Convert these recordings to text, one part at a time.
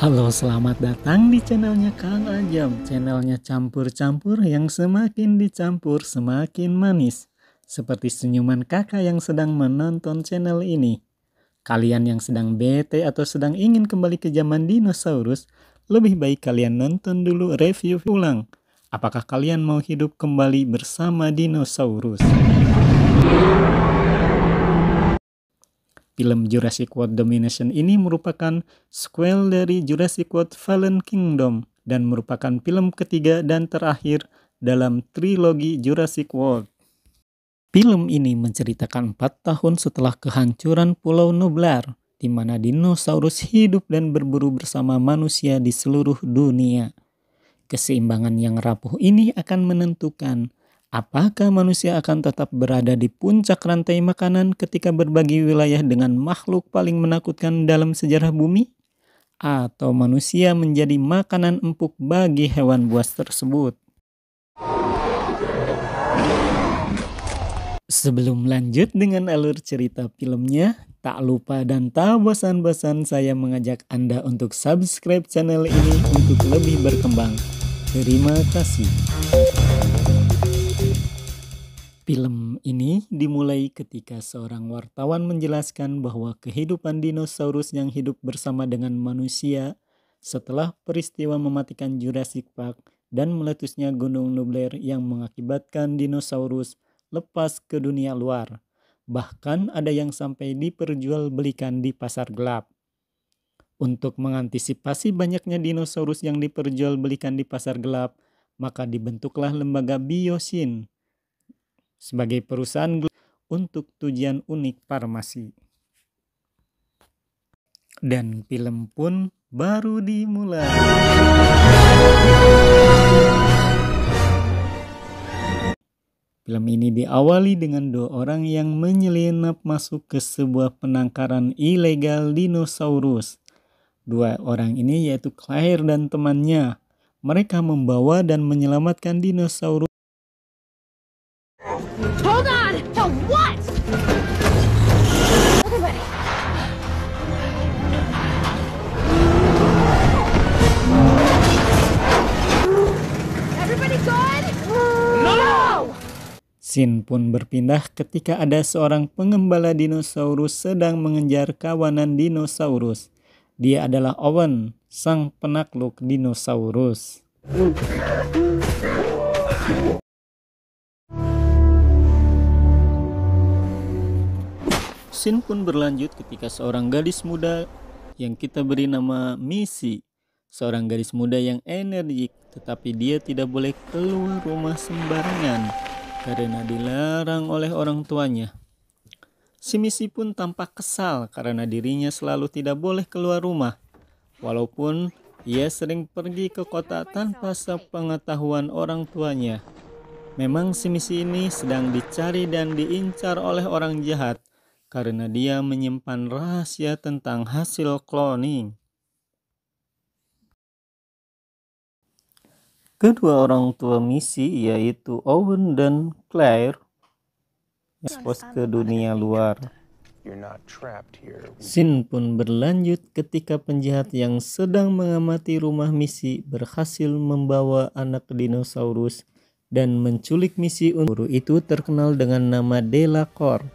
Halo, selamat datang di channelnya Kang Ajam. Channelnya campur-campur yang semakin dicampur semakin manis. Seperti senyuman kakak yang sedang menonton channel ini. Kalian yang sedang bete atau sedang ingin kembali ke zaman dinosaurus, lebih baik kalian nonton dulu review ulang. Apakah kalian mau hidup kembali bersama dinosaurus? Film Jurassic World Domination ini merupakan sequel dari Jurassic World Fallen Kingdom dan merupakan film ketiga dan terakhir dalam trilogi Jurassic World. Film ini menceritakan 4 tahun setelah kehancuran Pulau Nublar, di mana dinosaurus hidup dan berburu bersama manusia di seluruh dunia. Keseimbangan yang rapuh ini akan menentukan apakah manusia akan tetap berada di puncak rantai makanan ketika berbagi wilayah dengan makhluk paling menakutkan dalam sejarah bumi? Atau manusia menjadi makanan empuk bagi hewan buas tersebut? Sebelum lanjut dengan alur cerita filmnya, tak lupa dan tak bosan-bosan saya mengajak Anda untuk subscribe channel ini untuk lebih berkembang. Terima kasih. Film ini dimulai ketika seorang wartawan menjelaskan bahwa kehidupan dinosaurus yang hidup bersama dengan manusia setelah peristiwa mematikan Jurassic Park dan meletusnya Gunung Nublar yang mengakibatkan dinosaurus lepas ke dunia luar. Bahkan ada yang sampai diperjualbelikan di pasar gelap. Untuk mengantisipasi banyaknya dinosaurus yang diperjualbelikan di pasar gelap, maka dibentuklah lembaga Biosyn sebagai perusahaan untuk tujuan unik farmasi. Dan film pun baru dimulai. Film ini diawali dengan 2 orang yang menyelinap masuk ke sebuah penangkaran ilegal dinosaurus. 2 orang ini yaitu Claire dan temannya. Mereka membawa dan menyelamatkan dinosaurus. Hold on! To what? Everybody. Everybody good? No! Scene pun berpindah ketika ada seorang pengembala dinosaurus sedang mengejar kawanan dinosaurus. Dia adalah Owen, sang penakluk dinosaurus. Scene pun berlanjut ketika seorang gadis muda yang kita beri nama Missy. Seorang gadis muda yang energik, tetapi dia tidak boleh keluar rumah sembarangan karena dilarang oleh orang tuanya. Si Missy pun tampak kesal karena dirinya selalu tidak boleh keluar rumah. Walaupun ia sering pergi ke kota tanpa sepengetahuan orang tuanya. Memang si Missy ini sedang dicari dan diincar oleh orang jahat karena dia menyimpan rahasia tentang hasil cloning. Kedua orang tua Missy yaitu Owen dan Claire ekspos ke dunia luar. Scene pun berlanjut ketika penjahat yang sedang mengamati rumah Missy berhasil membawa anak dinosaurus dan menculik Missy. Pemburu itu terkenal dengan nama Delacour.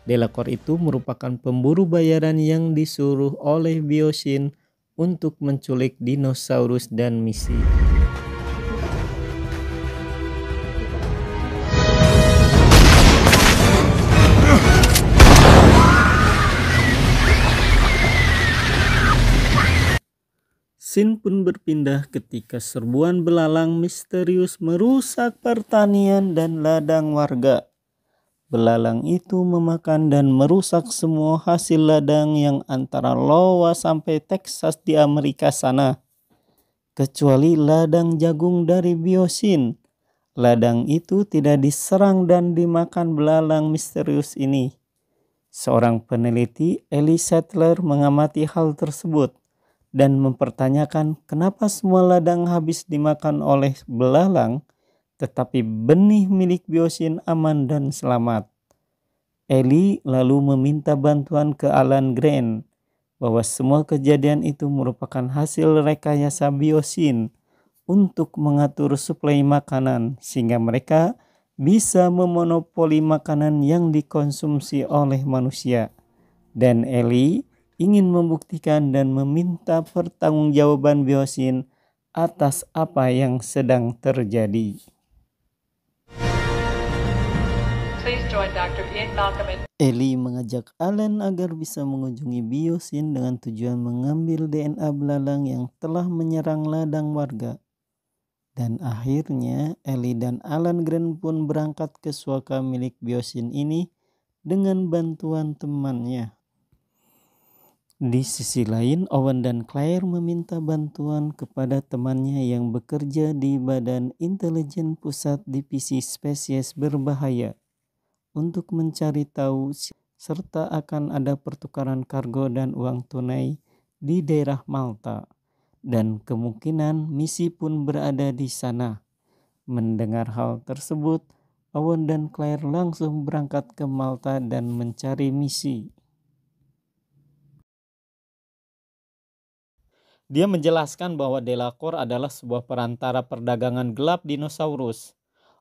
Delacour itu merupakan pemburu bayaran yang disuruh oleh Biosyn untuk menculik dinosaurus dan Missy. Scene pun berpindah ketika serbuan belalang misterius merusak pertanian dan ladang warga. Belalang itu memakan dan merusak semua hasil ladang yang antara Iowa sampai Texas di Amerika sana. Kecuali ladang jagung dari Biosyn. Ladang itu tidak diserang dan dimakan belalang misterius ini. Seorang peneliti, Ellie Sattler, mengamati hal tersebut dan mempertanyakan kenapa semua ladang habis dimakan oleh belalang, tetapi benih milik Biosyn aman dan selamat. Ellie lalu meminta bantuan ke Alan Grant, bahwa semua kejadian itu merupakan hasil rekayasa biosin untuk mengatur suplai makanan sehingga mereka bisa memonopoli makanan yang dikonsumsi oleh manusia. Dan Ellie ingin membuktikan dan meminta pertanggungjawaban biosin atas apa yang sedang terjadi. Ellie mengajak Alan agar bisa mengunjungi biosin dengan tujuan mengambil DNA belalang yang telah menyerang ladang warga. Dan akhirnya Ellie dan Alan Grant pun berangkat ke suaka milik biosin ini dengan bantuan temannya. Di sisi lain, Owen dan Claire meminta bantuan kepada temannya yang bekerja di Badan Intelijen Pusat Divisi Spesies Berbahaya untuk mencari tahu serta akan ada pertukaran kargo dan uang tunai di daerah Malta. Dan kemungkinan misi pun berada di sana. Mendengar hal tersebut, Owen dan Claire langsung berangkat ke Malta dan mencari misi. Dia menjelaskan bahwa Delacour adalah sebuah perantara perdagangan gelap dinosaurus.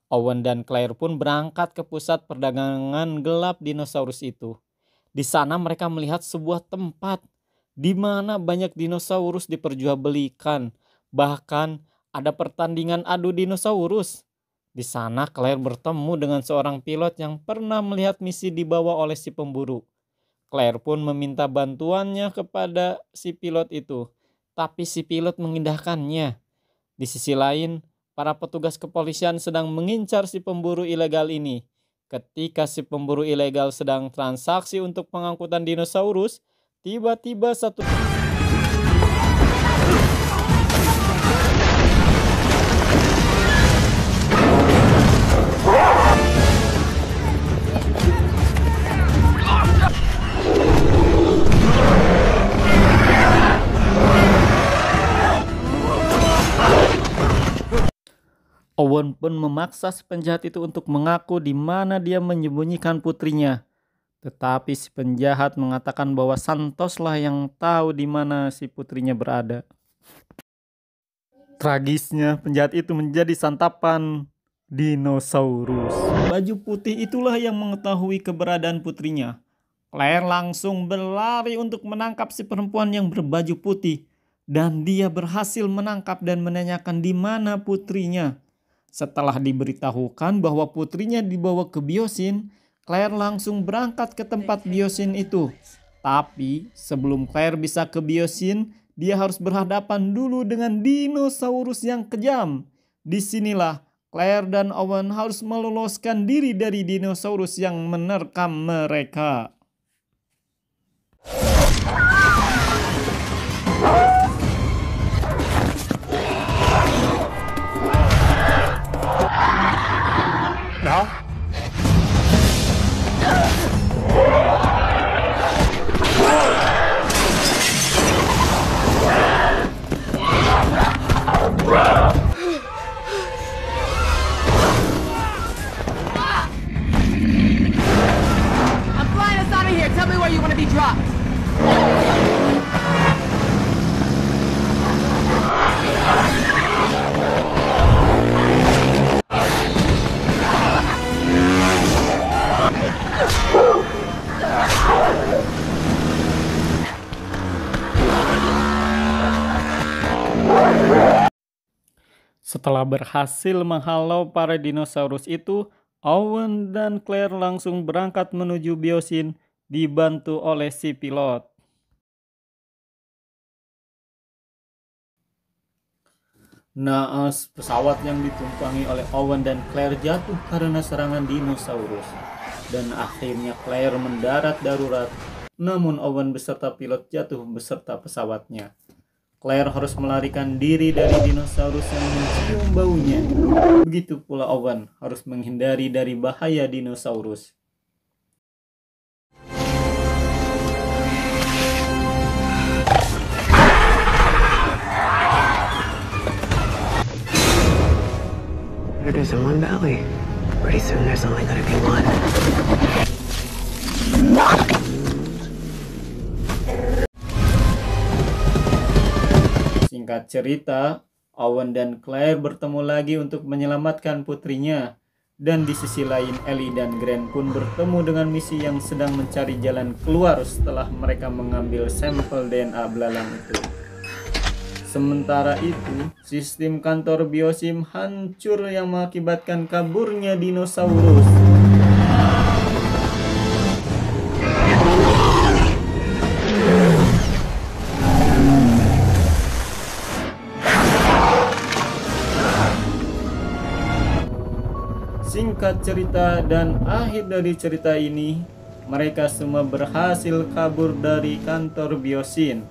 Owen dan Claire pun berangkat ke pusat perdagangan gelap dinosaurus itu. Di sana mereka melihat sebuah tempat di mana banyak dinosaurus diperjualbelikan. Bahkan ada pertandingan adu dinosaurus. Di sana Claire bertemu dengan seorang pilot yang pernah melihat misi dibawa oleh si pemburu. Claire pun meminta bantuannya kepada si pilot itu. Tapi si pilot mengindahkannya. Di sisi lain, para petugas kepolisian sedang mengincar si pemburu ilegal ini. Ketika si pemburu ilegal sedang transaksi untuk pengangkutan dinosaurus, tiba-tiba satu... Owen pun memaksa si penjahat itu untuk mengaku di mana dia menyembunyikan putrinya. Tetapi si penjahat mengatakan bahwa Santoslah yang tahu di mana si putrinya berada. Tragisnya, penjahat itu menjadi santapan dinosaurus. Baju putih itulah yang mengetahui keberadaan putrinya. Claire langsung berlari untuk menangkap si perempuan yang berbaju putih. Dan dia berhasil menangkap dan menanyakan di mana putrinya. Setelah diberitahukan bahwa putrinya dibawa ke biosin, Claire langsung berangkat ke tempat biosin itu. Tapi sebelum Claire bisa ke biosin, dia harus berhadapan dulu dengan dinosaurus yang kejam. Disinilah Claire dan Owen harus meloloskan diri dari dinosaurus yang menerkam mereka. No? I'm flying us out of here. Tell me where you want to be dropped. Setelah berhasil menghalau para dinosaurus itu, Owen dan Claire langsung berangkat menuju biosin dibantu oleh si pilot. Naas, pesawat yang ditumpangi oleh Owen dan Claire jatuh karena serangan dinosaurus. Dan akhirnya Claire mendarat darurat, namun Owen beserta pilot jatuh beserta pesawatnya. Claire harus melarikan diri dari dinosaurus yang mencium baunya. Begitu pula Owen harus menghindari dari bahaya dinosaurus. There's in one valley. Pretty soon there's only gonna be one. Singkat cerita, Owen dan Claire bertemu lagi untuk menyelamatkan putrinya. Dan di sisi lain, Ellie dan Grant pun bertemu dengan misi yang sedang mencari jalan keluar setelah mereka mengambil sampel DNA belalang itu. Sementara itu, sistem kantor biosim hancur yang mengakibatkan kaburnya dinosaurus. Singkat cerita dan akhir dari cerita ini, mereka semua berhasil kabur dari kantor biosin.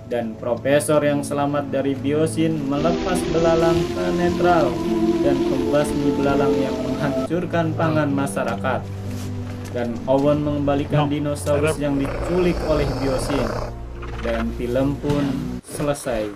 Dan profesor yang selamat dari biosin melepas belalang ke netral dan membasmi belalang yang menghancurkan pangan masyarakat. Dan Owen mengembalikan dinosaurus yang diculik oleh biosin. Dan film pun selesai.